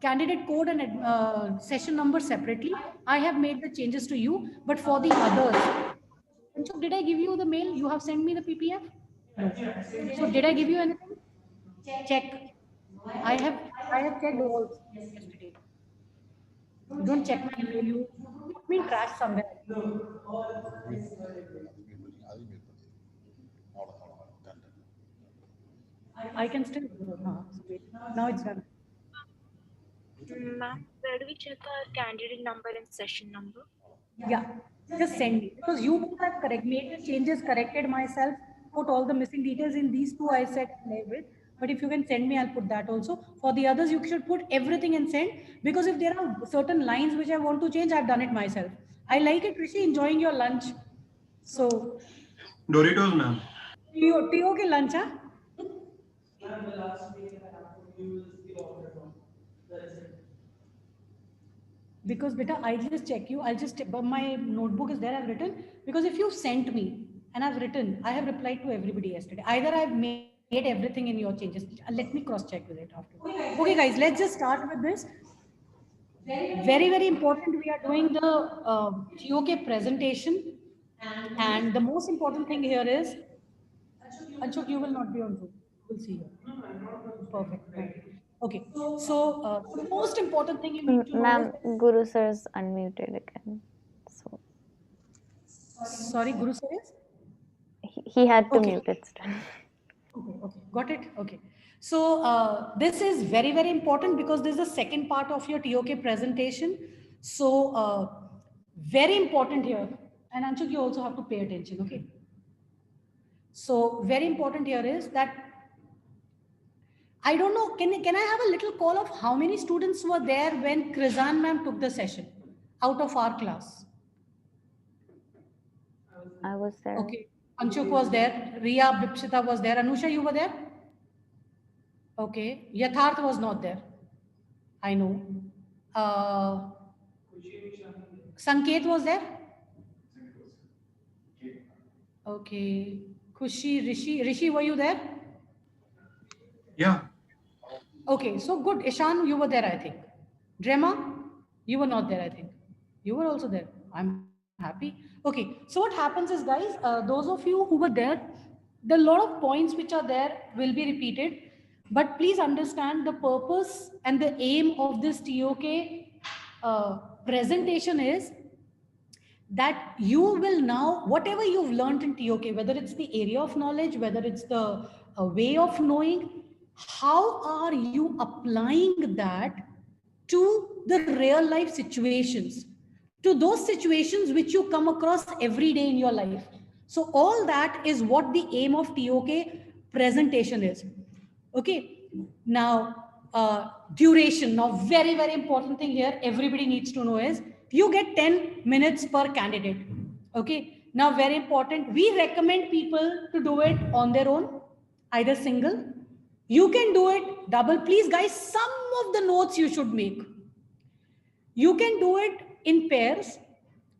candidate code and session number separately. I have made the changes to you, but for the others, Anshuk, did I give you the mail? You have sent me the PPF? No. So did I give you anything? Check. I have checked all yesterday. You don't check my email. You put me in trash somewhere. I can still do it. So wait. Now it's done. Ma'am, where do we check our candidate number and session number? Yeah, just send me because you both have made the changes, corrected myself, put all the missing details in these two I said play with. But if you can send me, I'll put that also. For the others, you should put everything and send because if there are certain lines which I want to change, I've done it myself. I like it, Rishi, enjoying your lunch. So Doritos, ma'am. Tio ke lunch, huh? Because beta, I just check you. I'll just my notebook is there. I've written because if you sent me and I've written, I have replied to everybody yesterday. Either I've made everything in your changes. Let me cross check with it after. Okay, guys, let's just start with this. Very, very important. We are doing the TOK presentation, and the most important thing here is, Anshuk, you will not be on Zoom. We'll see you. Perfect. Okay. So the most important thing you need to know Ma'am, is, Guru sir is unmuted again. So sorry, Guru sir is? he had to Okay. mute it still. Okay, got it. Okay. So this is very, very important because this is the second part of your TOK presentation. So very important here. And Anshuk, you also have to pay attention, okay? So very important here is that I don't know, can I have a little call of how many students were there when Krizan ma'am took the session out of our class? I was there. Okay. Anshuk was there. Riya, Bipshita was there. Anusha, you were there? Okay. Yatharth was not there. I know. Sanket was there? Okay. Khushi, Rishi, were you there? Yeah. Okay, so good. Ishan, you were there, I think. Drema, you were not there, I think. You were also there. I'm happy. Okay, so what happens is, guys, those of you who were there, the lot of points which are there will be repeated. But please understand the purpose and the aim of this TOK presentation is that you will now, whatever you've learned in TOK, whether it's the area of knowledge, whether it's the way of knowing, how are you applying that to the real life situations, to those situations which you come across every day in your life. So all that is what the aim of TOK presentation is. Okay, now duration. Now very, very important thing here everybody needs to know is you get 10 minutes per candidate. Okay, now very important, we recommend people to do it on their own, either single, you can do it double. Please guys, some of the notes you should make. You can do it in pairs,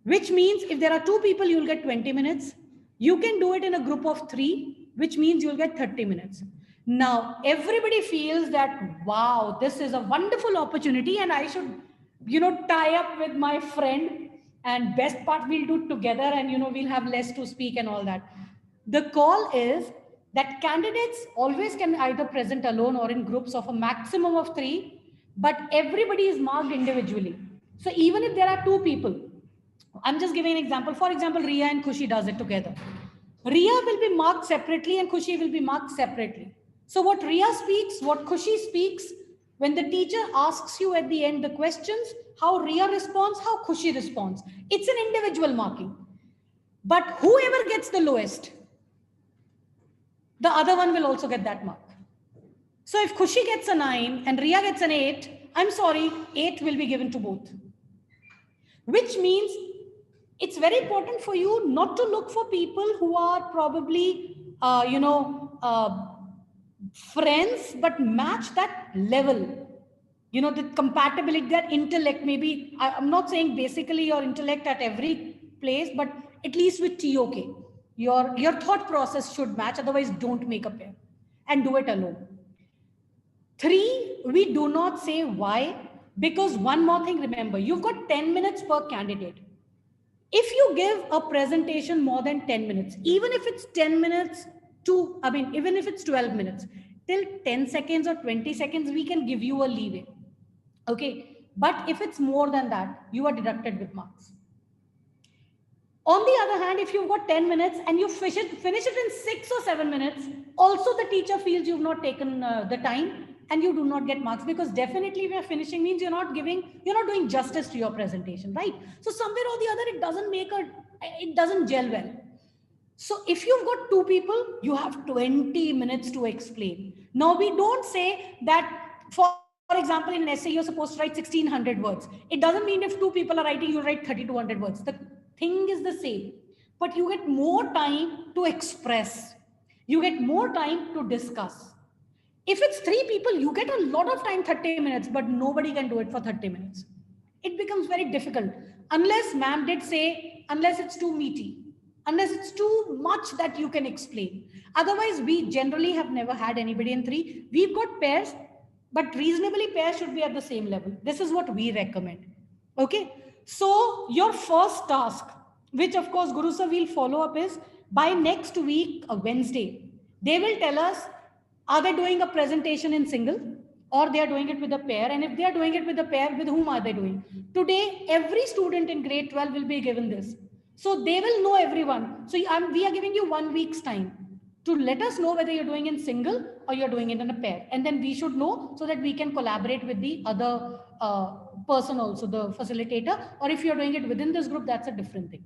which means if there are 2 people, you'll get 20 minutes. You can do it in a group of 3, which means you'll get 30 minutes. Now, everybody feels that, wow, this is a wonderful opportunity and I should, tie up with my friend, and best part, we'll do it together and, we'll have less to speak and all that. The call is that candidates always can either present alone or in groups of a maximum of 3, but everybody is marked individually. So even if there are 2 people, I'm just giving an example. For example, Riya and Khushi does it together. Riya will be marked separately and Khushi will be marked separately. So what Riya speaks, what Khushi speaks, when the teacher asks you at the end the questions, how Riya responds, how Khushi responds. It's an individual marking. But whoever gets the lowest, the other one will also get that mark. So if Khushi gets a 9 and Riya gets an 8, I'm sorry, 8 will be given to both. Which means it's very important for you not to look for people who are probably, friends, but match that level. The compatibility, that intellect, maybe, I'm not saying basically your intellect at every place, but at least with TOK, your thought process should match, otherwise don't make a pair and do it alone. 3, we do not say why. Because one more thing, remember, you've got 10 minutes per candidate. If you give a presentation more than 10 minutes, even if it's 10 minutes even if it's 12 minutes, till 10 seconds or 20 seconds, we can give you a leeway. Okay. But if it's more than that, you are deducted with marks. On the other hand, if you've got 10 minutes and you finish it in 6 or 7 minutes, also the teacher feels you've not taken the time and you do not get marks, because definitely we are finishing means you're not doing justice to your presentation, right? So somewhere or the other, it doesn't gel well. So if you've got two people, you have 20 minutes to explain. Now we don't say that, for example, in an essay, you're supposed to write 1600 words. It doesn't mean if two people are writing, you write 3200 words. The thing is the same, but you get more time to express. You get more time to discuss. If it's three people, you get a lot of time, 30 minutes, but nobody can do it for 30 minutes. It becomes very difficult. Unless ma'am did say, unless it's too meaty, unless it's too much that you can explain. Otherwise, we generally have never had anybody in three. We've got pairs, but reasonably pairs should be at the same level. This is what we recommend. Okay. So your first task, which of course Guru sir will follow up, is by next week, Wednesday, they will tell us, are they doing a presentation in single or they are doing it with a pair? And if they are doing it with a pair, with whom are they doing? Today, every student in grade 12 will be given this. So they will know everyone. So we are giving you 1 week's time to let us know whether you're doing in single or you're doing it in a pair. And then we should know so that we can collaborate with the other person also, the facilitator. Or if you're doing it within this group, that's a different thing.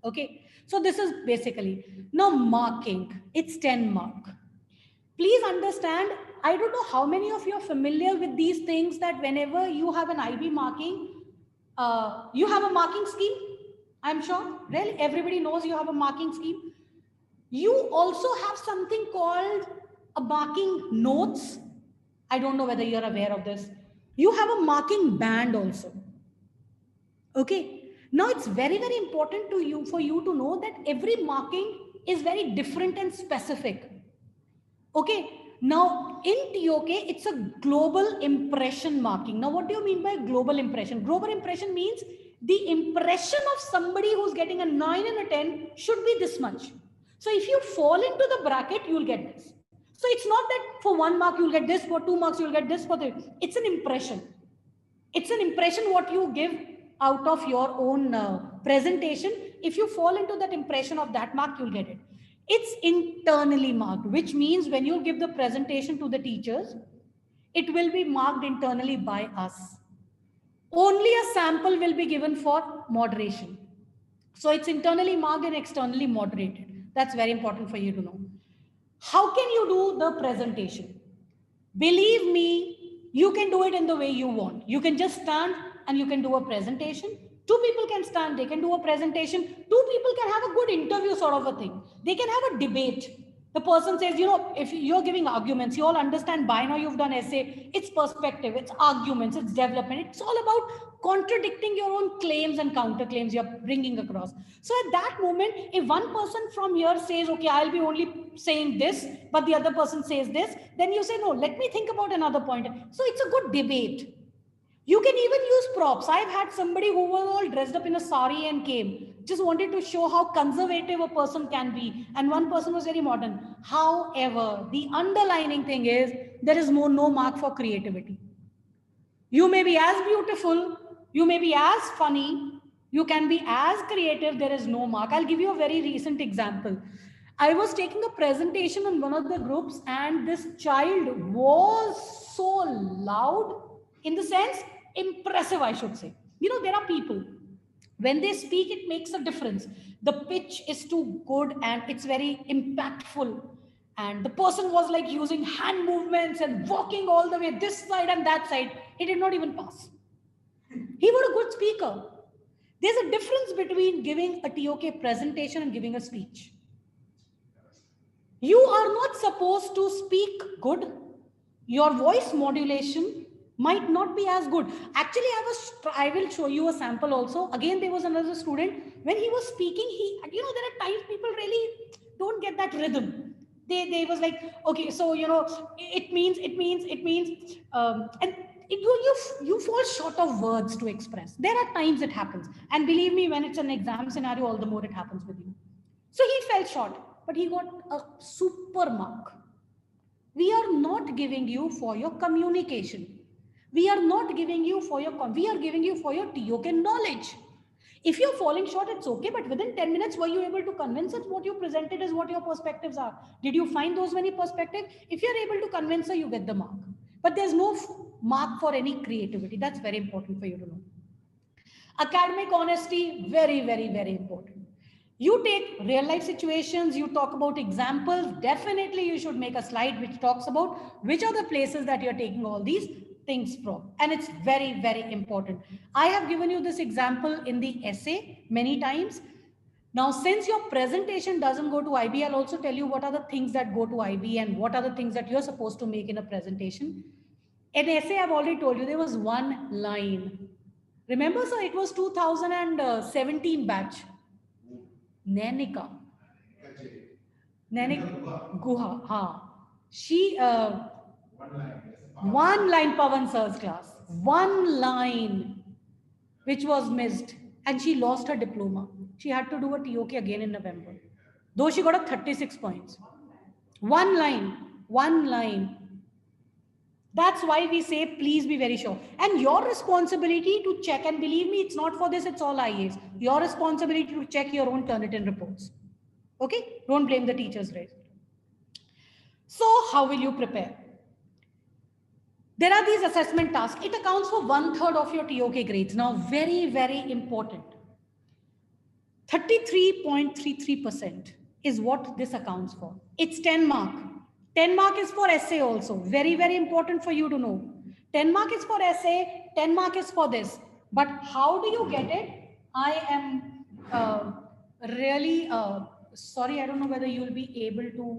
Okay. So this is basically, now marking, it's 10 mark. Please understand, I don't know how many of you are familiar with these things, that whenever you have an IB marking, you have a marking scheme. I'm sure, really, everybody knows you have a marking scheme. You also have something called a marking notes. I don't know whether you're aware of this. You have a marking band also. Okay. Now it's very, very important for you to know that every marking is very different and specific. Okay. Now in TOK, it's a global impression marking. Now, what do you mean by global impression? Global impression means the impression of somebody who's getting a 9 and a 10 should be this much. So if you fall into the bracket, you'll get this. So it's not that for 1 mark you'll get this, for 2 marks you'll get this, it's an impression. It's an impression what you give out of your own presentation. If you fall into that impression of that mark, you'll get it. It's internally marked, which means when you give the presentation to the teachers, it will be marked internally by us. Only a sample will be given for moderation. So it's internally marked and externally moderated. That's very important for you to know. How can you do the presentation? Believe me, you can do it in the way you want. You can just stand and you can do a presentation. 2 people can stand, they can do a presentation. 2 people can have a good interview sort of a thing. They can have a debate. The person says, if you're giving arguments, you all understand by now you've done essay, it's perspective, it's arguments, it's development. It's all about contradicting your own claims and counterclaims you're bringing across. So at that moment, if one person from here says, okay, I'll be only saying this, but the other person says this, then you say, no, let me think about another point. So it's a good debate. You can even use props. I've had somebody who was all dressed up in a sari and came, just wanted to show how conservative a person can be. And one person was very modern. However, the underlining thing is there is no mark for creativity. You may be as beautiful, you may be as funny, you can be as creative, there is no mark. I'll give you a very recent example. I was taking a presentation on one of the groups and this child was so loud, in the sense, impressive, I should say. There are people, when they speak, it makes a difference. The pitch is too good and it's very impactful. And the person was like using hand movements and walking all the way this side and that side. He did not even pass. He was a good speaker. There's a difference between giving a TOK presentation and giving a speech. You are not supposed to speak good. Your voice modulation might not be as good. Actually, I will show you a sample also. Again, there was another student. When he was speaking, there are times people really don't get that rhythm. They was like, okay, so, it means, and you fall short of words to express. There are times it happens. And believe me, when it's an exam scenario, all the more it happens with you. So he fell short, but he got a super mark. We are not giving you for your communication. We are not giving you for your, we are giving you for your TOK knowledge. If you're falling short, it's okay, but within 10 minutes, were you able to convince us what you presented is what your perspectives are? Did you find those many perspectives? If you're able to convince her, you get the mark. But there's no mark for any creativity. That's very important for you to know. Academic honesty, very, very, very important. You take real life situations, you talk about examples, definitely you should make a slide which talks about which are the places that you're taking all these things from. And it's very, very important. I have given you this example in the essay many times. Now, since your presentation doesn't go to IB, I'll also tell you what are the things that go to IB and what are the things that you're supposed to make in a presentation. In essay, I've already told you there was one line. Remember, sir, it was 2017 batch. Nanika. Nanik Guha. Ha. She, one line Pavan sir's class. One line, which was missed. And she lost her diploma. She had to do a TOK again in November. Though she got a 36 points. One line. One line. That's why we say, please be very sure. And your responsibility to check, and believe me, it's not for this, it's all IAs. Your responsibility to check your own Turnitin reports. Okay? Don't blame the teachers, right? So how will you prepare? There are these assessment tasks. It accounts for 1/3 of your TOK grades. Now, very, very important. 33.33% is what this accounts for. It's 10 mark. 10 mark is for essay also. Very, very important for you to know. 10 mark is for essay, 10 mark is for this. But how do you get it? I am really sorry, I don't know whether you'll be able to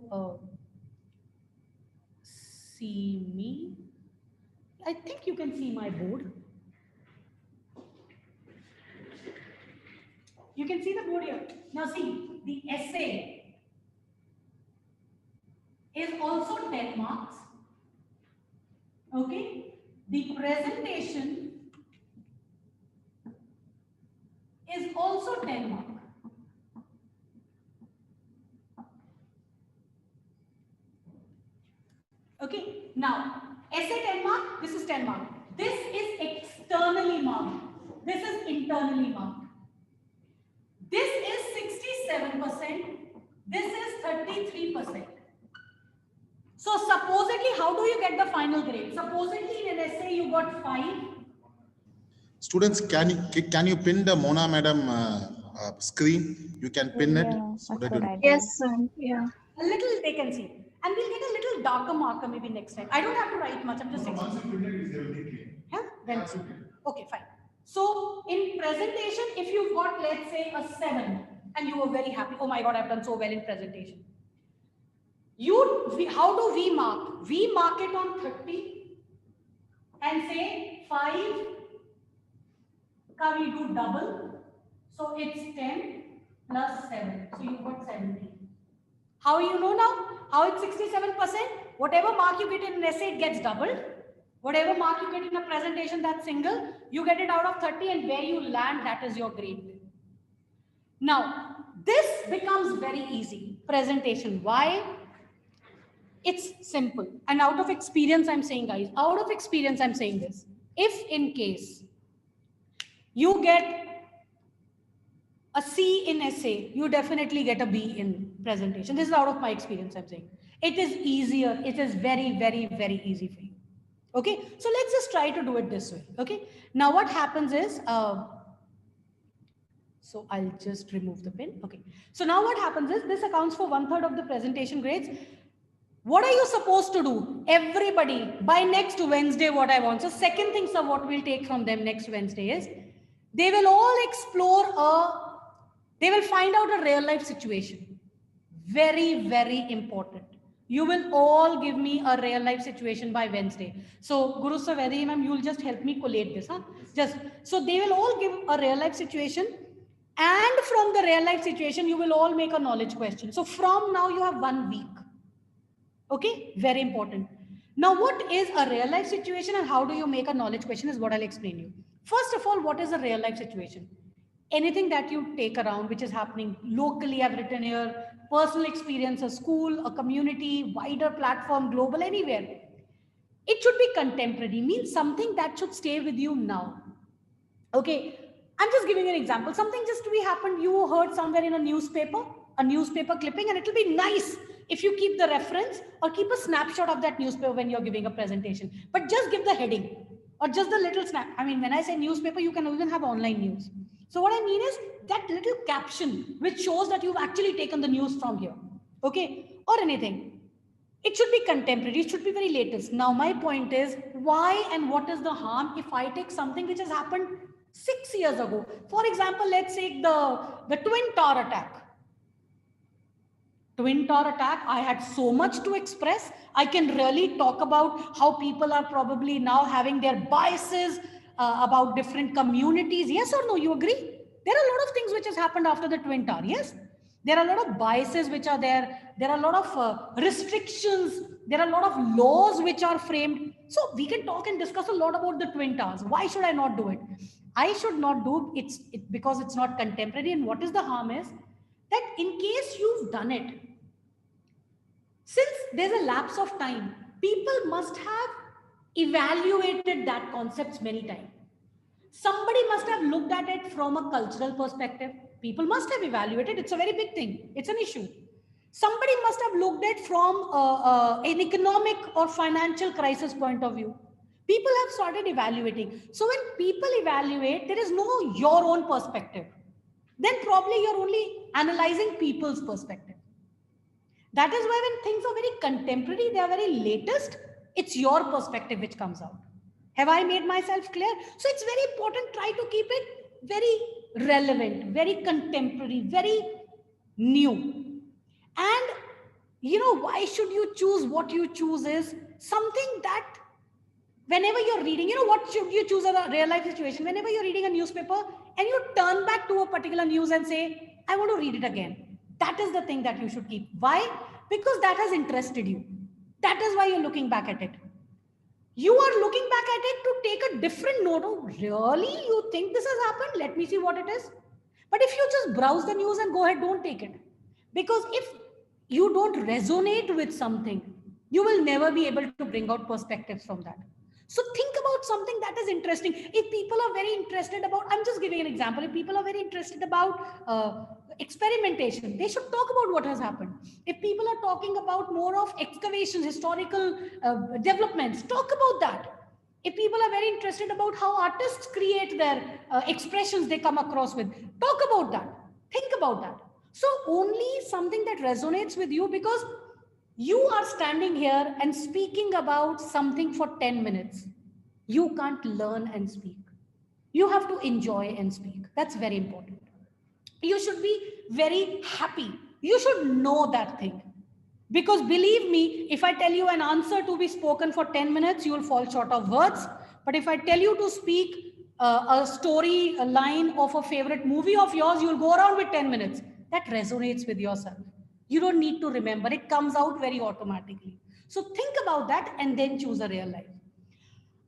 see me. I think you can see my board. You can see the board here. Now see, the essay is also 10 marks. Okay? The presentation is also 10 marks. Okay? Now, essay 10 mark, this is 10 mark. This is externally marked. This is internally marked. This is 67%. This is 33%. So supposedly, how do you get the final grade? Supposedly in an essay you got 5. Students, can you pin the Mona madam screen? You can pin it. Yeah, So that's that what you- I did. Yes, sir. Yeah. A little they can see. And we'll get a little darker marker maybe next time. I don't have to write much, I'm just explaining. Yeah? Then okay, fine. So in presentation, if you've got, let's say, a 7 and you were very happy, oh my God, I've done so well in presentation. How do we mark? We mark it on 30 and say 5, we do double. So it's 10 plus 7. So you've got 17. How you know now? How it's 67%? Whatever mark you get in an essay, it gets doubled. Whatever mark you get in a presentation, that's single. You get it out of 30 and where you land, that is your grade. Now, this becomes very easy. Presentation. Why? It's simple. And out of experience, I'm saying, guys, out of experience, I'm saying this. If in case you get a C in essay, you definitely get a B in presentation. This is out of my experience, I'm saying. It is easier. It is very, very, very easy for you. Okay, so let's just try to do it this way. Okay, now what happens is, so I'll just remove the pin. Okay, so now what happens is this accounts for 1/3 of the presentation grades. What are you supposed to do? Everybody, by next Wednesday, what I want. So second thing, sir, what we'll take from them next Wednesday is, they will all explore they will find out a real life situation. Very, very important. You will all give me a real life situation by Wednesday. So Guru Savedi, ma'am, you'll just help me collate this. Huh? So they will all give a real life situation. And from the real life situation, you will all make a knowledge question. So from now you have 1 week. Okay, very important. Now, what is a real life situation and how do you make a knowledge question is what I'll explain you. First of all, what is a real life situation? Anything that you take around which is happening locally, I've written here, personal experience, a school, a community, wider platform, global, anywhere. It should be contemporary, means something that should stay with you now. Okay, I'm just giving an example. Something just to be happened, you heard somewhere in a newspaper clipping, and it'll be nice if you keep the reference or keep a snapshot of that newspaper when you're giving a presentation. But just give the heading or just the little snap. I mean, when I say newspaper, you can even have online news. So what I mean is that little caption which shows that you've actually taken the news from here. Okay, or anything. It should be contemporary, it should be very latest. Now, my point is why and what is the harm if I take something which has happened 6 years ago? For example, let's take the Twin Tower attack. Twin Tower attack, I had so much to express. I can really talk about how people are probably now having their biases about different communities. Yes or no, you agree? There are a lot of things which has happened after the Twin Tower, yes? There are a lot of biases which are there. There are a lot of restrictions. There are a lot of laws which are framed. So we can talk and discuss a lot about the Twin Towers. Why should I not do it? I should not do it because it's not contemporary. And what is the harm is that in case you've done it, since there's a lapse of time, people must have evaluated that concepts many times. Somebody must have looked at it from a cultural perspective. People must have evaluated. It's a very big thing. It's an issue. Somebody must have looked at it from an economic or financial crisis point of view. People have started evaluating. So when people evaluate, there is no your own perspective. Then probably you're only analyzing people's perspective. That is why when things are very contemporary, they are very latest, it's your perspective which comes out. Have I made myself clear? So it's very important, try to keep it very relevant, very contemporary, very new. And you know, why should you choose what you choose is something that whenever you're reading, you know, what should you choose as a real life situation? Whenever you're reading a newspaper and you turn back to a particular news and say, I want to read it again. That is the thing that you should keep. Why? Because that has interested you. That is why you're looking back at it. You are looking back at it to take a different note. Oh, really? You think this has happened? Let me see what it is. But if you just browse the news and go ahead, don't take it. Because if you don't resonate with something, you will never be able to bring out perspectives from that. So think about something that is interesting. If people are very interested about, I'm just giving an example. If people are very interested about experimentation, they should talk about what has happened. If people are talking about more of excavations, historical developments, talk about that. If people are very interested about how artists create their expressions they come across with, talk about that. Think about that. So only something that resonates with you, because you are standing here and speaking about something for 10 minutes. You can't learn and speak. You have to enjoy and speak. That's very important. You should be very happy. You should know that thing. Because believe me, if I tell you an answer to be spoken for 10 minutes, you will fall short of words. But if I tell you to speak a story, a line of a favorite movie of yours, you will go around with 10 minutes. That resonates with yourself. You don't need to remember. It comes out very automatically. So think about that and then choose a real life.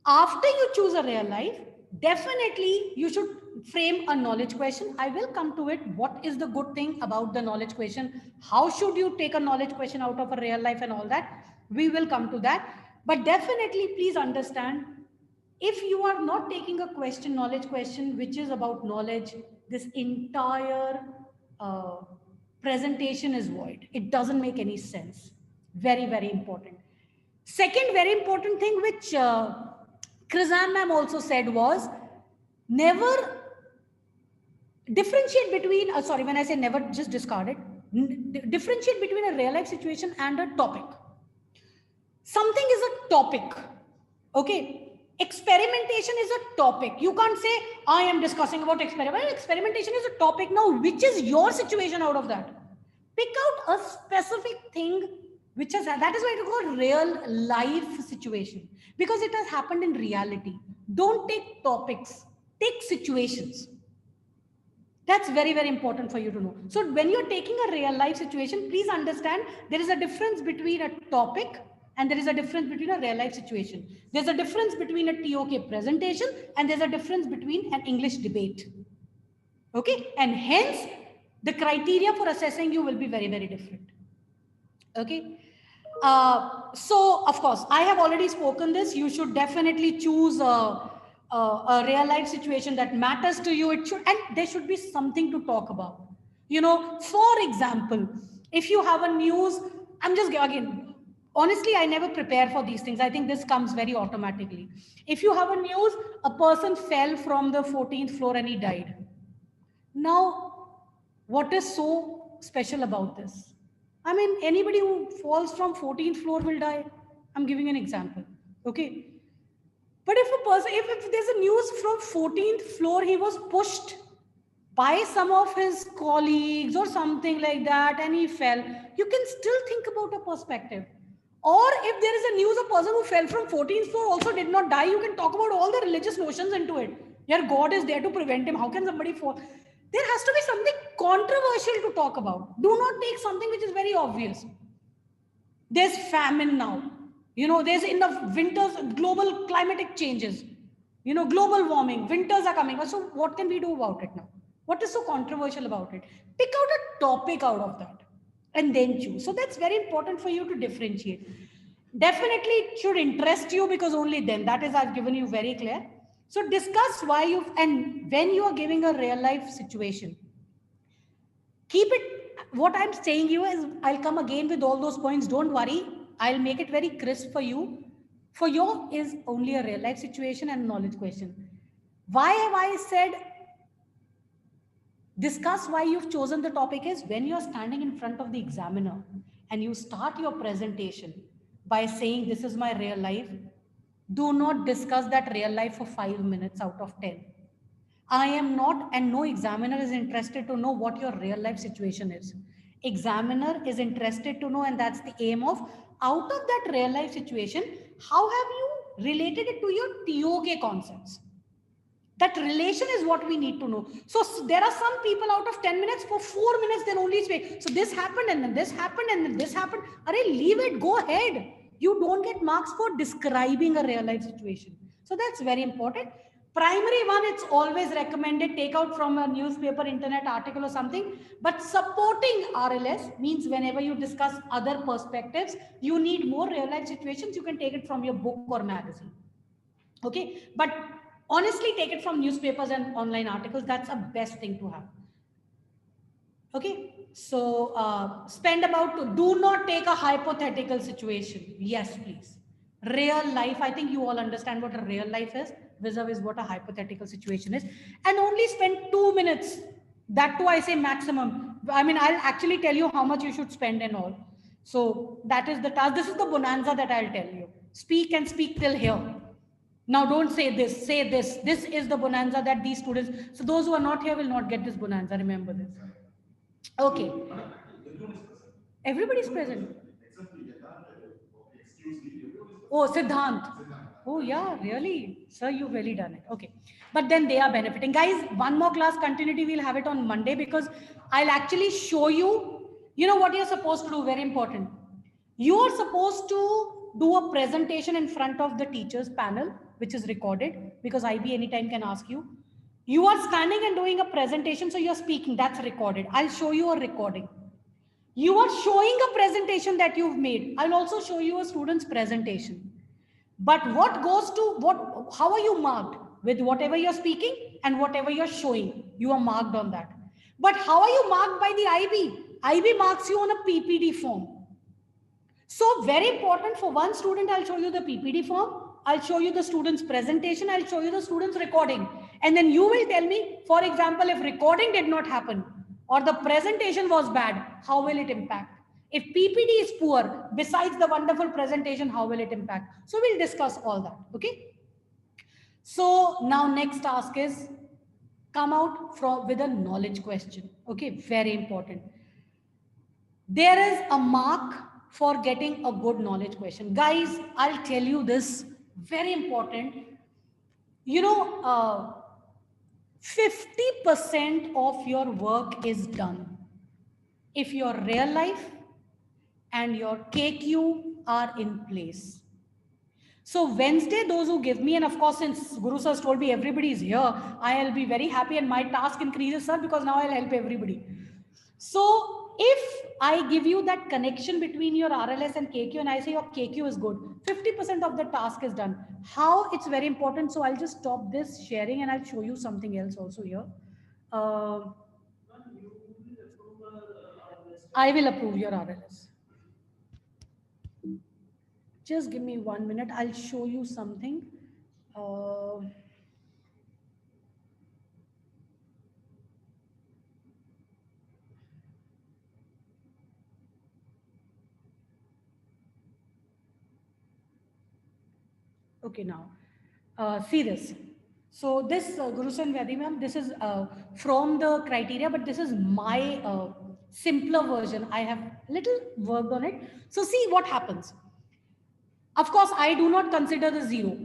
After you choose a real life, definitely you should frame a knowledge question. I will come to it. What is the good thing about the knowledge question? How should you take a knowledge question out of a real life and all that? We will come to that. But definitely please understand, if you are not taking a question, knowledge question, which is about knowledge, this entire presentation is void. It doesn't make any sense. Very, very important. Second very important thing which Krizan ma'am also said was, never differentiate between, sorry, when I say never, just discard it. Differentiate between a real life situation and a topic. Something is a topic, okay? Experimentation is a topic. You can't say, I am discussing about experiment. Experimentation is a topic. Now, which is your situation out of that? Pick out a specific thing which has, that is why it's called real life situation, because it has happened in reality. Don't take topics, take situations. That's very, very important for you to know. So when you're taking a real life situation, please understand there is a difference between a topic and there is a difference between a real life situation. There's a difference between a TOK presentation and there's a difference between an English debate. Okay, and hence the criteria for assessing you will be very, very different. Okay. So of course, I have already spoken this. You should definitely choose a real life situation that matters to you. It should, and there should be something to talk about. You know, for example, if you have a news, I'm just again, honestly, I never prepare for these things. I think this comes very automatically. If you have a news, a person fell from the 14th floor and he died. Now, what is so special about this? I mean, anybody who falls from 14th floor will die. I'm giving an example. Okay. But if a person, if there's a news from 14th floor, he was pushed by some of his colleagues or something like that and he fell, you can still think about a perspective. Or if there is a news, a person who fell from 14th floor also did not die, you can talk about all the religious notions into it. Yeah, God is there to prevent him. How can somebody fall? There has to be something controversial to talk about. Do not take something which is very obvious. There's famine now. You know, there's in the winters, global climatic changes. You know, global warming, winters are coming. So what can we do about it now? What is so controversial about it? Pick out a topic out of that and then choose. So that's very important for you to differentiate. Definitely it should interest you because only then, that is I've given you very clear. So discuss why you, and when you are giving a real life situation, keep it, what I'm saying you is, I'll come again with all those points. Don't worry. I'll make it very crisp for you. For you is only a real life situation and knowledge question. Why have I said discuss why you've chosen the topic is when you're standing in front of the examiner and you start your presentation by saying, this is my real life. Do not discuss that real life for 5 minutes out of 10. I am not, and no examiner is interested to know what your real life situation is. Examiner is interested to know, and that's the aim of, out of that real life situation, how have you related it to your TOK concepts? That relation is what we need to know. So there are some people out of 10 minutes, for 4 minutes, they're only speak. So this happened, and then this happened, and then this happened. Arey, leave it, go ahead. You don't get marks for describing a real life situation. So that's very important. Primary one, it's always recommended, take out from a newspaper, internet article or something. But supporting RLS means whenever you discuss other perspectives, you need more real life situations, you can take it from your book or magazine. Okay, but honestly, take it from newspapers and online articles. That's the best thing to have. Okay, so spend about, do not take a hypothetical situation. Yes, please. Real life, I think you all understand what a real life is, vis-a-vis what a hypothetical situation is. And only spend 2 minutes. That too, I say maximum. I mean, I'll actually tell you how much you should spend and all. So that is the task. This is the bonanza that I'll tell you. Speak and speak till here. Now don't say this, say this. This is the bonanza that these students, so those who are not here will not get this bonanza, remember this. Okay. Everybody's present. Oh, Siddhant. Oh yeah, really? Sir, you've really done it. Okay. But then they are benefiting. Guys, one more class continuity, we'll have it on Monday because I'll actually show you, you know what you're supposed to do, very important. You are supposed to do a presentation in front of the teachers panel, which is recorded because IB anytime can ask you. You are standing and doing a presentation, so you're speaking, that's recorded. I'll show you a recording. You are showing a presentation that you've made. I'll also show you a student's presentation. But what goes to what, how are you marked? With whatever you're speaking and whatever you're showing, you are marked on that. But how are you marked by the IB? IB marks you on a PPD form. So very important for one student, I'll show you the PPD form. I'll show you the student's presentation. I'll show you the student's recording. And then you will tell me, for example, if recording did not happen or the presentation was bad, how will it impact? If PPD is poor, besides the wonderful presentation, how will it impact? So we'll discuss all that, okay? So now next task is come out with a knowledge question, okay? Very important. There is a mark for getting a good knowledge question. Guys, I'll tell you this, very important. You know, 50% of your work is done if your real life and your KQ are in place. So Wednesday, those who give me, and of course, since Guru Sir has told me everybody is here, I'll be very happy and my task increases, sir, because now I'll help everybody. So if I give you that connection between your RLS and KQ and I say your KQ is good, 50% of the task is done. How it's very important. So I'll just stop this sharing and I'll show you something else also here. I will approve your RLS. Just give me 1 minute. I'll show you something. Okay, now see this. So this Guru San Vedi ma'am, this is from the criteria, but this is my simpler version. I have little worked on it. So see what happens. Of course, I do not consider the zero.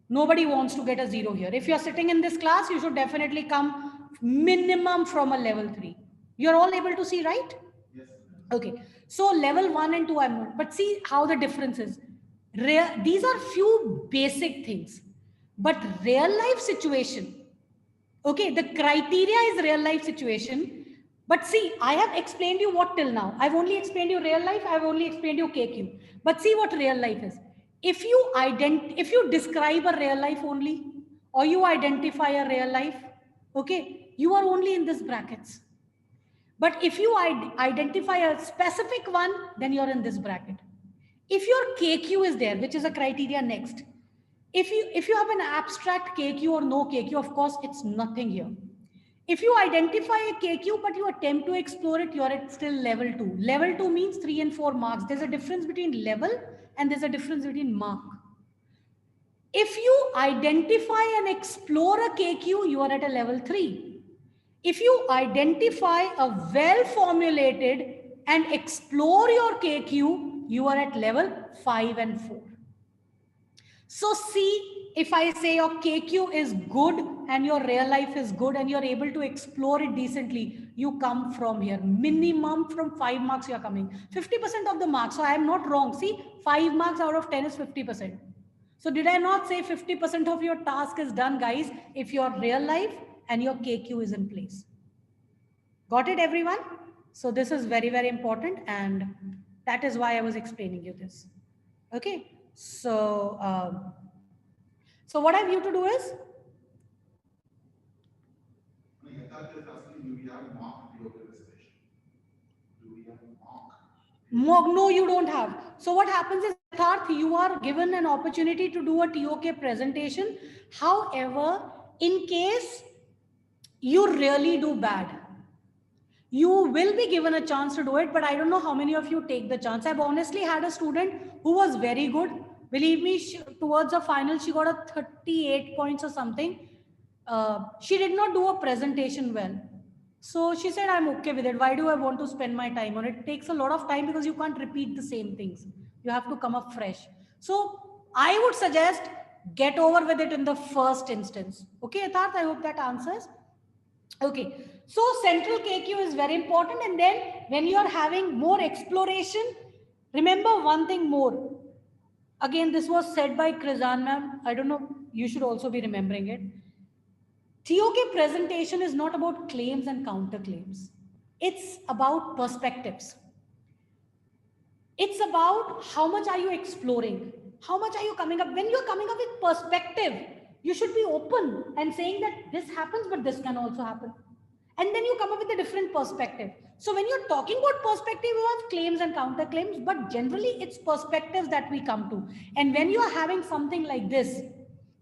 Nobody wants to get a zero here. If you're sitting in this class, you should definitely come minimum from a level 3. You're all able to see, right? Yes. Okay. So level 1 and 2, I'm not. But see how the difference is. These are few basic things. But real life situation, okay, the criteria is real life situation. But see, I have explained you what till now. I've only explained you real life. I've only explained you KQ. But see what real life is. If you describe a real life only, or you identify a real life, okay, you are only in this brackets. But if you identify a specific one, then you're in this bracket. If your KQ is there, which is a criteria next, if you have an abstract KQ or no KQ, of course, it's nothing here. If you identify a KQ, but you attempt to explore it, you're at still level 2. Level 2 means 3 and 4 marks. There's a difference between level and there's a difference between mark. If you identify and explore a KQ, you are at a level 3. If you identify a well-formulated and explore your KQ, you are at level 5 and 4. So see, if I say your KQ is good and your real life is good and you're able to explore it decently, you come from here. Minimum from 5 marks you are coming. 50% of the marks. So I am not wrong. See, 5 marks out of 10 is 50%. So did I not say 50% of your task is done, guys, if your real life and your KQ is in place? Got it, everyone? So this is very, very important. And that is why I was explaining you this. Okay. So, so what I have you to do is? No, you don't have. So what happens is, Yatharth, you are given an opportunity to do a TOK presentation. However, in case you really do bad, you will be given a chance to do it, but I don't know how many of you take the chance. I've honestly had a student who was very good. Believe me, towards the final, she got a 38 points or something. She did not do a presentation well. So she said, I'm okay with it. Why do I want to spend my time on it? It takes a lot of time because you can't repeat the same things. You have to come up fresh. So I would suggest get over with it in the first instance. Okay, Yatharth, I hope that answers. Okay, so central KQ is very important. And then when you are having more exploration, remember one thing more. Again, this was said by Krizan ma'am. I don't know, you should also be remembering it. TOK presentation is not about claims and counterclaims. It's about perspectives. It's about how much are you exploring? How much are you coming up? When you're coming up with perspective, you should be open and saying that this happens, but this can also happen. And then you come up with a different perspective. So when you're talking about perspective, you have claims and counterclaims, but generally it's perspectives that we come to. And when you are having something like this,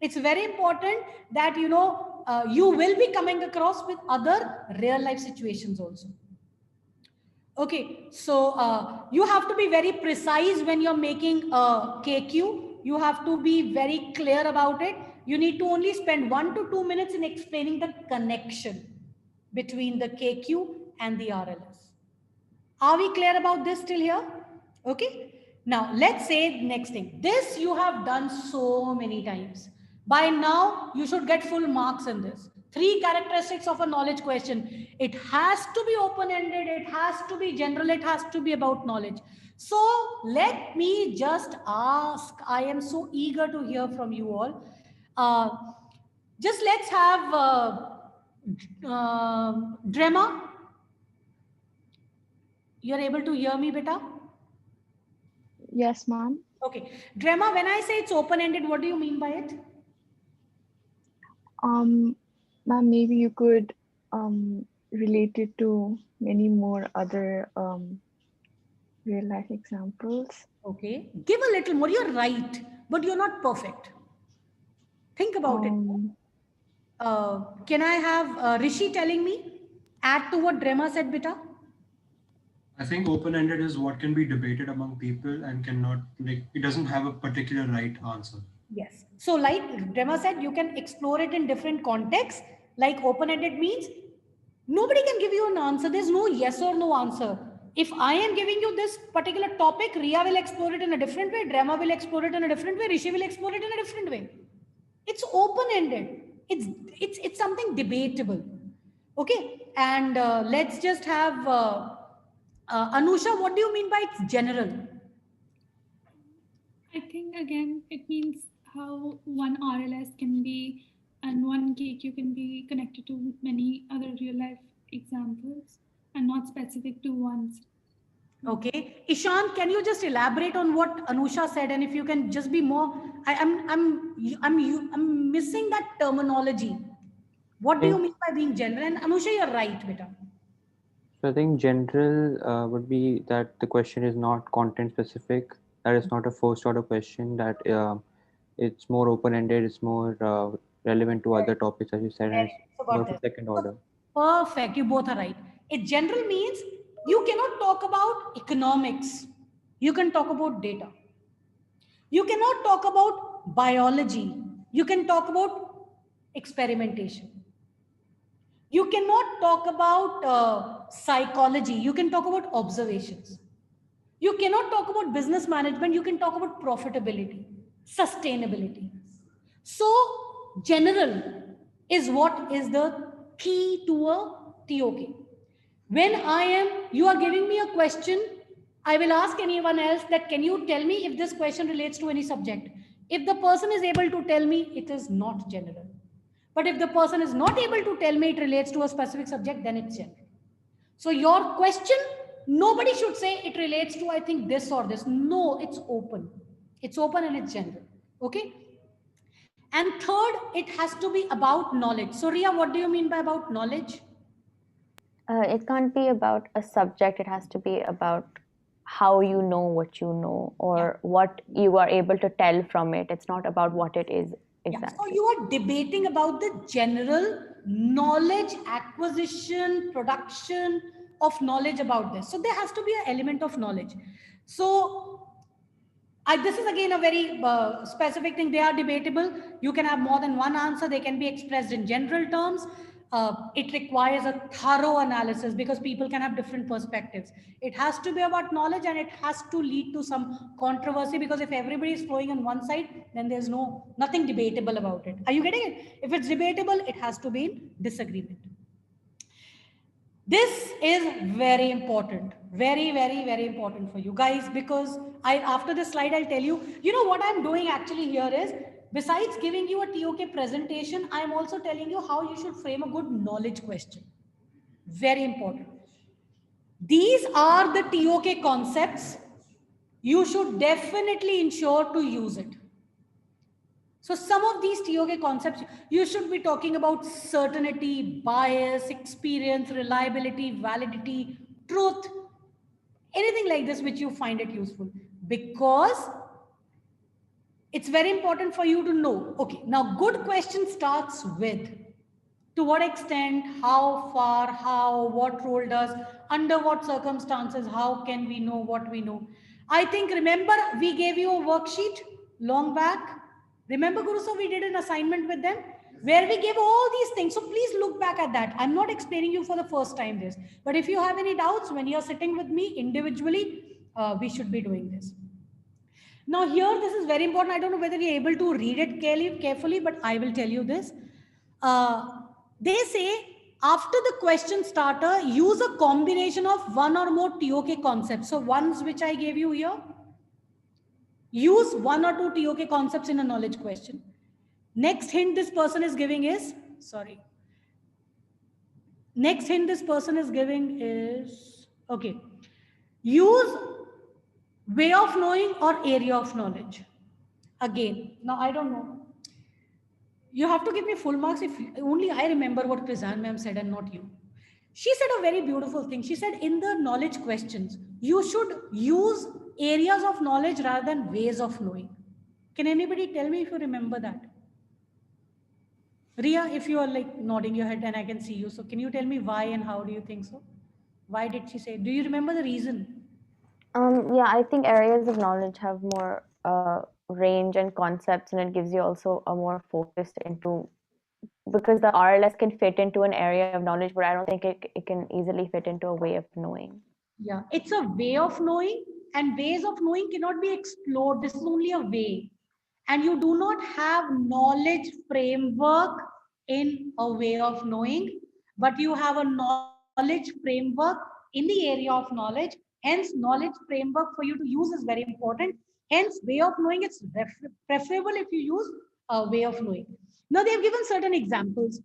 it's very important that, you know, you will be coming across with other real life situations also. Okay, so you have to be very precise when you're making a KQ. You have to be very clear about it. You need to only spend 1 to 2 minutes in explaining the connection between the KQ and the RLS. Are we clear about this till here? Okay. Now, let's say next thing. This you have done so many times. By now, you should get full marks in this. 3 characteristics of a knowledge question. It has to be open-ended. It has to be general. It has to be about knowledge. So let me just ask, I am so eager to hear from you all. Uh, just let's have Drema. You're able to hear me, beta? Yes, ma'am. Okay. Drema, when I say it's open-ended, what do you mean by it? Ma'am, maybe you could relate it to many more other real life examples. Okay. Give a little more. You're right, but you're not perfect. Think about it. Can I have Rishi telling me? Add to what Drema said, beta? I think open-ended is what can be debated among people and cannot, like, it doesn't have a particular right answer. Yes. So like Drema said, you can explore it in different contexts. Like open-ended means nobody can give you an answer. There's no yes or no answer. If I am giving you this particular topic, Ria will explore it in a different way, Drema will explore it in a different way, Rishi will explore it in a different way. It's open-ended. It's something debatable. Okay. And let's just have Anusha, what do you mean by it's general? I think again it means how one RLS can be and one KQ can be connected to many other real life examples and not specific to one's. Okay, Ishan, can you just elaborate on what Anusha said, and if you can just be more, I'm missing that terminology. What do you mean by being general? And Anusha, you're right, beta. So I think general would be that the question is not content specific. That is not a first order question. That it's more open ended. It's more relevant to other topics, as you said, and it's So more got of a this. second order. Perfect. You both are right. It general means you cannot talk about economics. You can talk about data. You cannot talk about biology. You can talk about experimentation. You cannot talk about psychology. You can talk about observations. You cannot talk about business management. You can talk about profitability, sustainability. So, general is what is the key to a TOK. When you are giving me a question, I will ask anyone else that can you tell me if this question relates to any subject? If the person is able to tell me, it is not general. But if the person is not able to tell me it relates to a specific subject, then it's general. So your question, nobody should say it relates to, I think, this or this. No, it's open. It's open and it's general. Okay. And third, it has to be about knowledge. So Ria, what do you mean by about knowledge? It can't be about a subject. It has to be about how you know what you know or what you are able to tell from it. It's not about what it is exactly. So you are debating about the general knowledge acquisition, production of knowledge about this. So there has to be an element of knowledge. So this is again a very specific thing. They are debatable. You can have more than one answer. They can be expressed in general terms. It requires a thorough analysis because people can have different perspectives. It has to be about knowledge and it has to lead to some controversy because if everybody is flowing on one side, then there's nothing debatable about it. Are you getting it? If it's debatable, it has to be in disagreement. This is very important, very, very, very important for you guys because after this slide, I'll tell you, what I'm doing actually here is besides giving you a TOK presentation, I'm also telling you how you should frame a good knowledge question. Very important. These are the TOK concepts. You should definitely ensure to use it. So some of these TOK concepts, you should be talking about certainty, bias, experience, reliability, validity, truth, anything like this which you find it useful because it's very important for you to know. Okay, now good question starts with to what extent, how far, how, what role does, under what circumstances, how can we know what we know. I think, remember, we gave you a worksheet long back. Remember, Guru, so we did an assignment with them where we gave all these things. So please look back at that. I'm not explaining you for the first time this, but if you have any doubts when you're sitting with me individually, we should be doing this. Now here, this is very important. I don't know whether you're able to read it carefully, but I will tell you this. They say After the question starter, use a combination of one or more TOK concepts. So ones which I gave you here, use one or two TOK concepts in a knowledge question. Next hint this person is giving is, sorry. Next hint this person is giving is, okay. Use way of knowing or area of knowledge. Again, now I don't know. You have to give me full marks if only I remember what Krizan ma'am said and not you. She said a very beautiful thing. She said in the knowledge questions, you should use areas of knowledge rather than ways of knowing. Can anybody tell me if you remember that? Ria, if you are like nodding your head and I can see you, so can you tell me why and how do you think so? Why did she say? Do you remember the reason? Yeah, I think areas of knowledge have more range and concepts, and it gives you also a more focused into, because the RLS can fit into an area of knowledge, but I don't think it can easily fit into a way of knowing. Yeah, it's a way of knowing, and ways of knowing cannot be explored. This is only a way. And you do not have knowledge framework in a way of knowing, but you have a knowledge framework in the area of knowledge. Hence, knowledge framework for you to use is very important. Hence, way of knowing, it's preferable if you use a way of knowing. Now, they have given certain examples.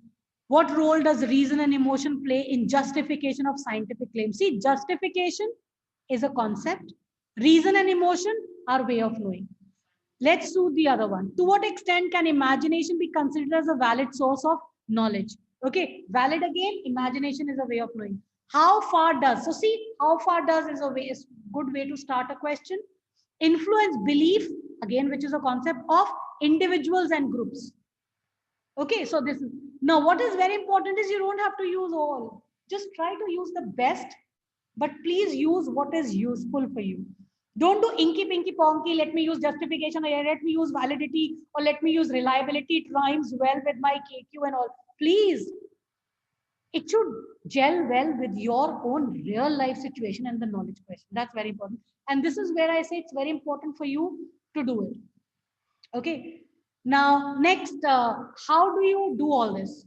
What role does reason and emotion play in justification of scientific claims? See, justification is a concept. Reason and emotion are way of knowing. Let's do the other one. To what extent can imagination be considered as a valid source of knowledge? Okay, valid again, imagination is a way of knowing. How far does, so see, how far does is a way, is good way to start a question. Influence belief, again, which is a concept of individuals and groups. Okay, so this is, now what is very important is you don't have to use all. Just try to use the best, but please use what is useful for you. Don't do inky pinky ponky, let me use justification, or let me use validity, or let me use reliability. It rhymes well with my KQ and all. Please, it should gel well with your own real life situation and the knowledge question. That's very important. And this is where I say it's very important for you to do it. Okay. Now, next, how do you do all this?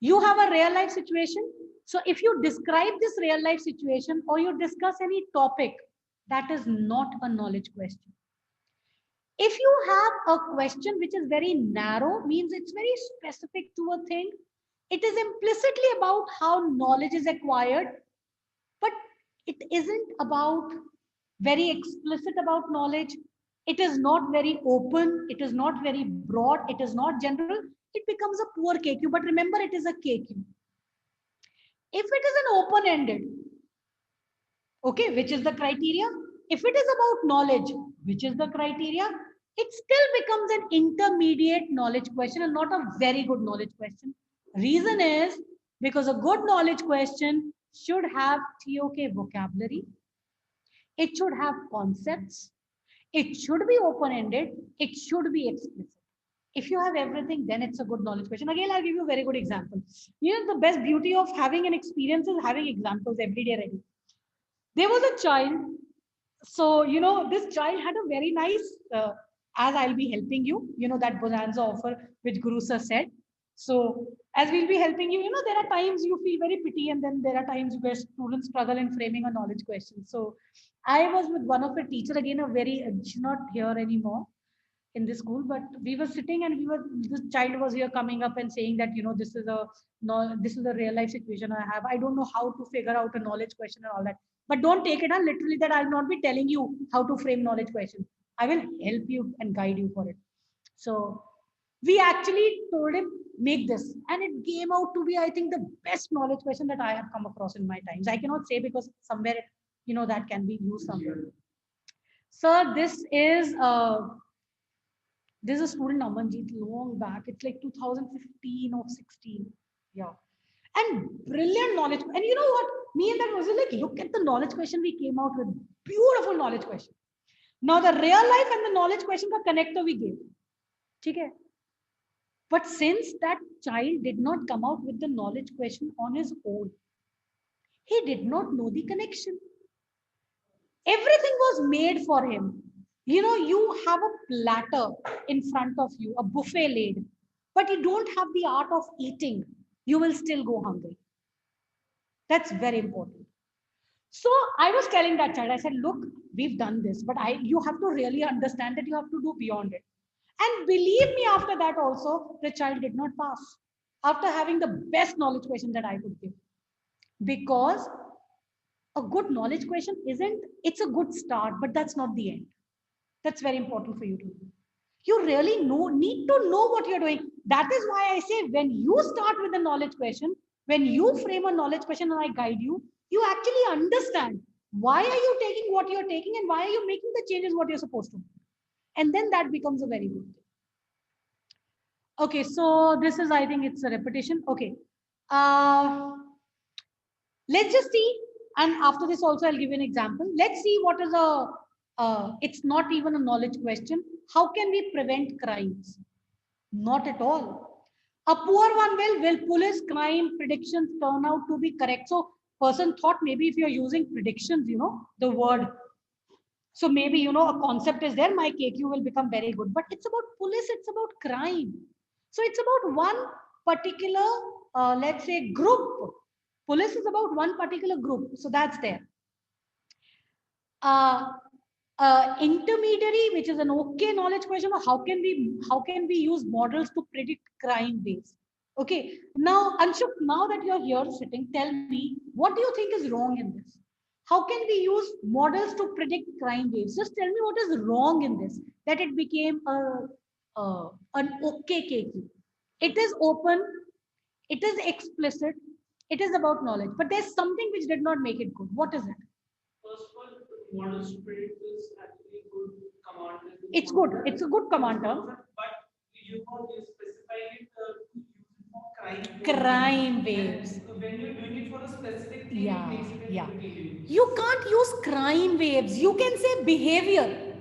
You have a real life situation. So if you describe this real life situation or you discuss any topic, that is not a knowledge question. If you have a question which is very narrow, means it's very specific to a thing, it is implicitly about how knowledge is acquired, but it isn't about very explicit about knowledge. It is not very open. It is not very broad. It is not general. It becomes a poor KQ. But remember, it is a KQ. If it is an open-ended, okay, which is the criteria? If it is about knowledge, which is the criteria? It still becomes an intermediate knowledge question and not a very good knowledge question. Reason is because a good knowledge question should have TOK vocabulary. It should have concepts. It should be open-ended. It should be explicit. If you have everything, then it's a good knowledge question. Again, I'll give you a very good example. You know, the best beauty of having an experience is having examples every day ready. There was a child. So, you know, this child had a very nice, as I'll be helping you, you know, that bonanza offer which Guru Sir said. So, as we'll be helping you, you know, there are times you feel very pity, and then there are times where students struggle in framing a knowledge question. So, I was with one of the teacher, again, a very, she's not here anymore in this school, but we were sitting and this child was here coming up and saying that, you know, this is a, no, this is a real life situation I have. I don't know how to figure out a knowledge question and all that. But don't take it on literally that I'll not be telling you how to frame knowledge questions. I will help you and guide you for it. So we actually told him, make this. And it came out to be, I think, the best knowledge question that I have come across in my times. I cannot say because somewhere, you know, that can be used somewhere. Sir, this is a student Amanjeet long back. It's like 2015 or 16. Yeah. And brilliant knowledge. And you know what? Me and that was like, look at the knowledge question we came out with. Beautiful knowledge question. Now the real life and the knowledge question ka connector we gave. Okay. But since that child did not come out with the knowledge question on his own, he did not know the connection. Everything was made for him. You know, you have a platter in front of you, a buffet laid, but you don't have the art of eating. you will still go hungry. That's very important. So I was telling that child, I said, look, we've done this, but you have to really understand that you have to do beyond it. And believe me, after that also, the child did not pass. After having the best knowledge question that I could give. Because a good knowledge question it's a good start, but that's not the end. That's very important for you to do. You really need to know what you're doing. That is why I say when you start with a knowledge question, when you frame a knowledge question and I guide you, you actually understand why are you taking what you're taking and why are you making the changes what you're supposed to. And then that becomes a very good thing. Okay, so this is, I think it's a repetition. Okay. Let's just see. And after this also, I'll give you an example. Let's see what is it's not even a knowledge question. How can we prevent crimes? Not at all. A poor one will police crime predictions turn out to be correct? So person thought maybe if you're using predictions, the word. So maybe, a concept is there, my KQ will become very good. But it's about police, it's about crime. So it's about one particular, let's say, group. Police is about one particular group. So that's there. Intermediary, which is an okay knowledge question, or how can we use models to predict crime base? Okay. Now, Anshuk, now that you're here sitting, tell me, what do you think is wrong in this? How can we use models to predict crime waves? Just tell me what is wrong in this, that it became an okay KQ. It is open, it is explicit, it is about knowledge, but there's something which did not make it good. What is it? First of all, models to predict is actually a good command. It's good. It's a good command term. But you specify it for crime waves. When you're doing it for a specific thing, Yeah, it makes it yeah. repetitive. You can't use crime waves. You can say behavior.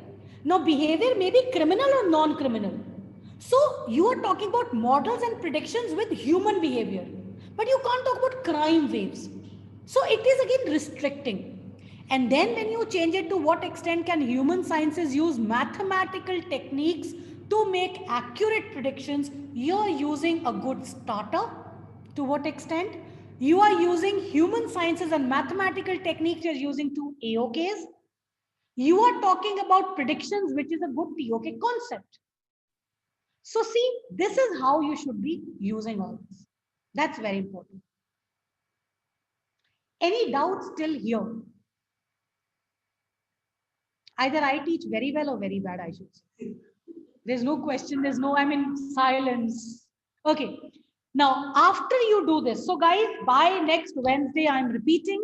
Now, behavior may be criminal or non-criminal. So, you are talking about models and predictions with human behavior. But you can't talk about crime waves. So, it is again restricting. And then when you change it to what extent can human sciences use mathematical techniques to make accurate predictions, you're using a good starter. To what extent? You are using human sciences and mathematical techniques you're using to AOKs. You are talking about predictions, which is a good TOK concept. So see, this is how you should be using all this. That's very important. Any doubts till here? Either I teach very well or very bad, I should say. There's no question, there's no, silence. Okay. Now, after you do this, so guys, by next Wednesday, I'm repeating.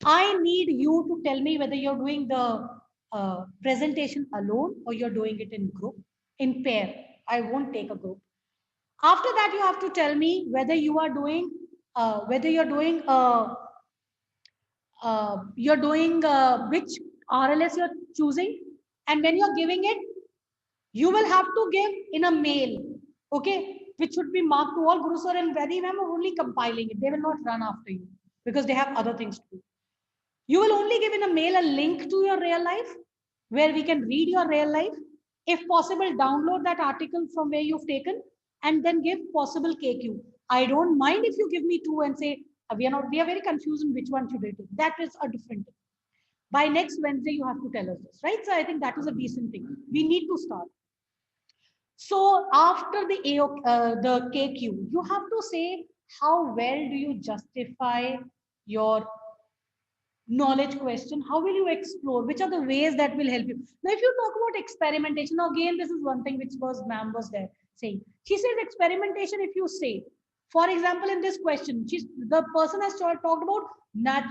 I need you to tell me whether you're doing the presentation alone or you're doing it in group, in pair. I won't take a group. After that, you have to tell me whether you're doing which RLS you're choosing, and when you're giving it, you will have to give in a mail, okay, which should be marked to all. Guru sir and Vedi ma'am are only compiling it. They will not run after you because they have other things to do. You will only give in a mail a link to your real life where we can read your real life. If possible, download that article from where you've taken and then give possible KQ. I don't mind if you give me two and say, we are very confused in which one should I take. That is a different thing. By next Wednesday, you have to tell us this, right? So I think that is a decent thing. We need to start. So after the KQ, you have to say how well do you justify your knowledge question. How will you explore? Which are the ways that will help you? Now, if you talk about experimentation, now again, this is one thing which ma'am was there saying. She says experimentation, if you say, for example, in this question, the person has talked about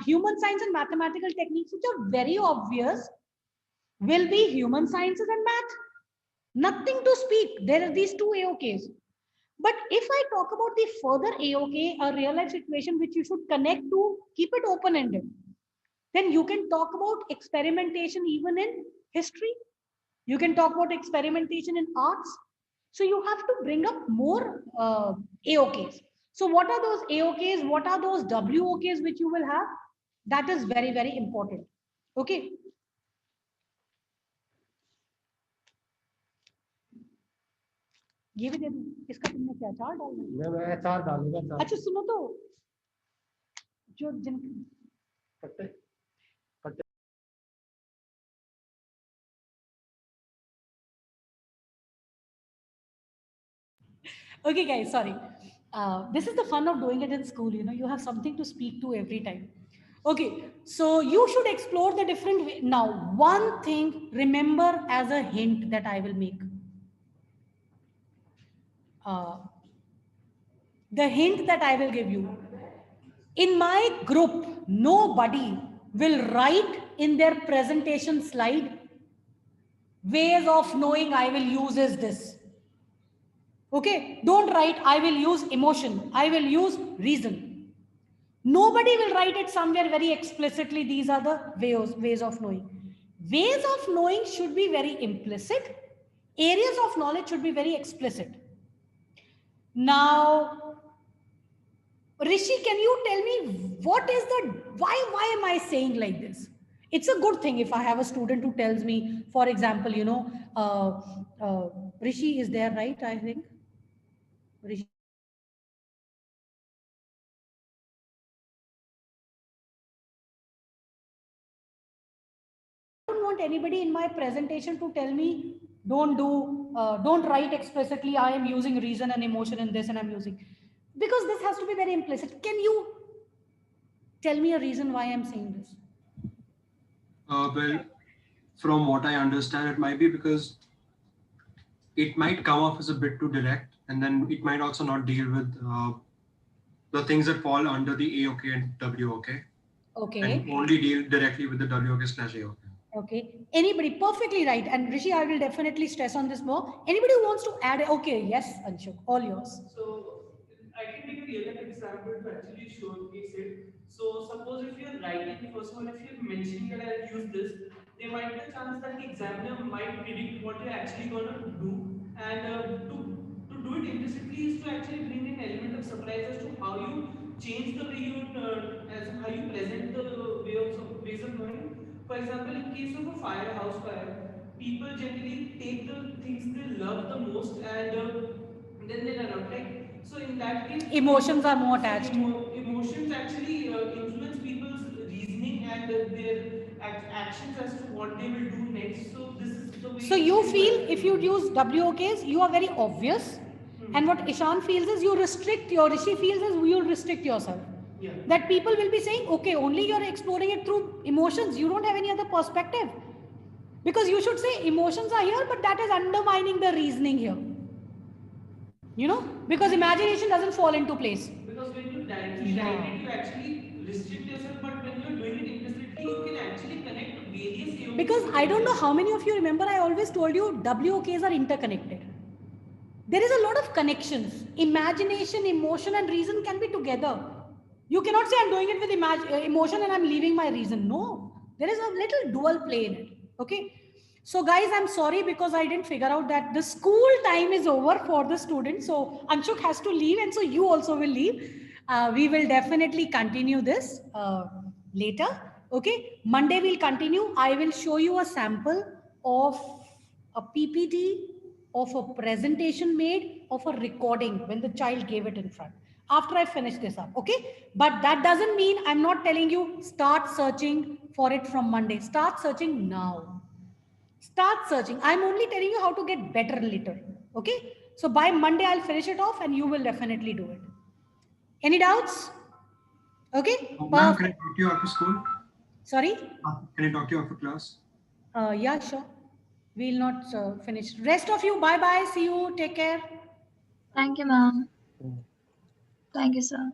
human science and mathematical techniques, which are very obvious, will be human sciences and math. Nothing to speak. There are these two AOKs. But if I talk about the further AOK, a real life situation which you should connect to, keep it open-ended. Then you can talk about experimentation even in history. You can talk about experimentation in arts. So you have to bring up more AOKs. So what are those AOKs? What are those WOKs which you will have? That is very, very important. Okay. ये भी दे दूं, इसका तुमने क्या अचार डालना है? मैं अचार डालूंगा। अच्छा सुनो तो, जो जिन Okay, guys, sorry. This is the fun of doing it in school. You know, you have something to speak to every time. Okay, so you should explore the different way. Now, one thing remember as a hint that I will make. The hint that I will give you. In my group, nobody will write in their presentation slide, ways of knowing I will use is this. Okay, don't write I will use emotion, I will use reason. Nobody will write it somewhere very explicitly. These are the ways of knowing. Ways of knowing should be very implicit. Areas of knowledge should be very explicit. Now, Rishi, can you tell me why am I saying like this? It's a good thing if I have a student who tells me, for example, Rishi is there, right? I think. Rishi. I don't want anybody in my presentation to tell me don't write explicitly I am using reason and emotion in this and I'm using, because this has to be very implicit. Can you tell me a reason why I'm saying this? Well, from what I understand, it might be because it might come off as a bit too direct, and then it might also not deal with the things that fall under the AOK and WOK. Okay. And only deal directly with the WOK/AOK. Okay. Anybody? Perfectly right. And Rishi, I will definitely stress on this more. Anybody who wants to add? Okay. Yes, Anshuk. All yours. So I can take a real life example to actually showcase it. So suppose if you're writing, first of all, if you're mentioning that I'll use this, there might be a chance that the examiner might predict what you're actually going to do. And to do it implicitly is to actually bring an element of surprise as to how you change the way you, as how you present the ways of knowing. For example, in case of a fire, house fire, people generally take the things they love the most and then they run out. Like, so in that case, Emotions are more attached. Emotions actually influence people's reasoning and their actions as to what they will do next. So this is the way. So you feel if you use WOKs, you are very obvious. And what Ishan feels is you restrict your, Rishi feels is you restrict yourself. Yeah. That people will be saying, okay, only you're exploring it through emotions. You don't have any other perspective. Because you should say emotions are here, but that is undermining the reasoning here. You know, because imagination doesn't fall into place. Because when you directly write it, you actually restrict yourself, but when you're doing it implicitly, you can actually connect various AOKs. Because I don't know how many of you remember, I always told you WOKs are interconnected. There is a lot of connections. Imagination, emotion, and reason can be together. You cannot say I'm doing it with emotion and I'm leaving my reason. No, there is a little dual play in it. Okay. So guys, I'm sorry because I didn't figure out that the school time is over for the students. So Anshuk has to leave and so you also will leave. We will definitely continue this later. Okay. Monday we'll continue. I will show you a sample of a PPT, of a presentation made, of a recording when the child gave it in front. After I finish this up, okay? But that doesn't mean I'm not telling you start searching for it from Monday. Start searching now. Start searching. I'm only telling you how to get better later, okay? So by Monday, I'll finish it off and you will definitely do it. Any doubts? Okay? Ma'am, can I talk to you after school? Sorry? Can I talk to you after class? Yeah, sure. We'll not finish. Rest of you, bye-bye. See you. Take care. Thank you, ma'am. Thank you, sir.